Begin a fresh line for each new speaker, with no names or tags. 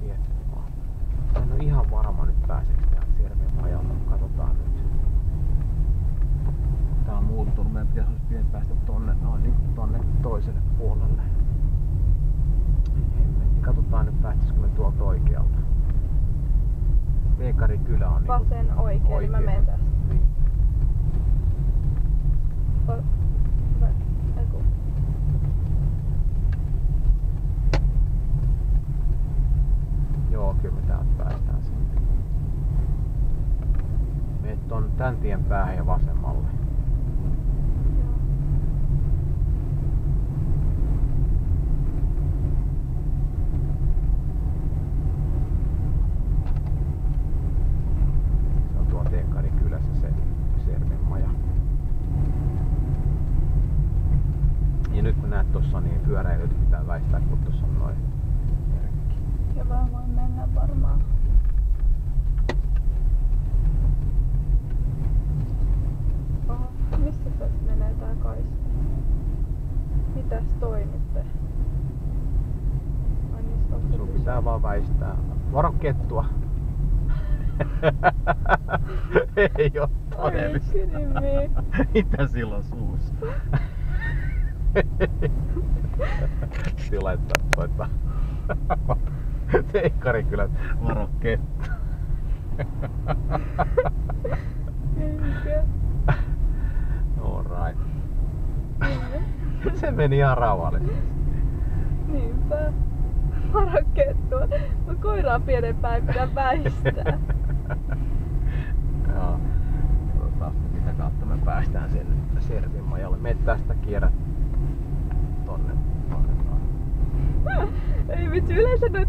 tietty. En ole ihan varma nyt pääseekö täältä Siervenmajalta. Katsotaan nyt. Tää on muuttunut. Meidän pitäisi pian päästä tonne, tonne toiselle puolelle. Katsotaan nyt päästäisikö me tuolta oikealta. Veekarikylä on
vasen oikein. Mä menen tästä.
Niin. Joo, kyllä me täältä päästään sinne. Meet on tän tien päähän ja vasemmalle. Se on tuolla Veekarikylässä se Siervenmaja. Ja nyt kun näet tossa niin pyöräilyt pitää väistää, kun tossa on noin merkki.
Ja vähän voi mennä varmaan. Oho, missä se menee tää kaista? Mitäs toi nyt?
Sun pitää vaan väistää. Varo kettua! Ei oo todellista. Mitä sillä on suussa? Sillä laittaa soittaa. Veekarikylä, varo kettu. Alright. Se meni ihan rauhallisesti.
Niinpä. Varo kettua. Mut koiraa pienempää ei pidä väistää.
Joo. Katsotaan mitä kautta me päästään sen Siervenmajalle. Meet tästä kierrät tonne.
Ei vitsi, yleensä noit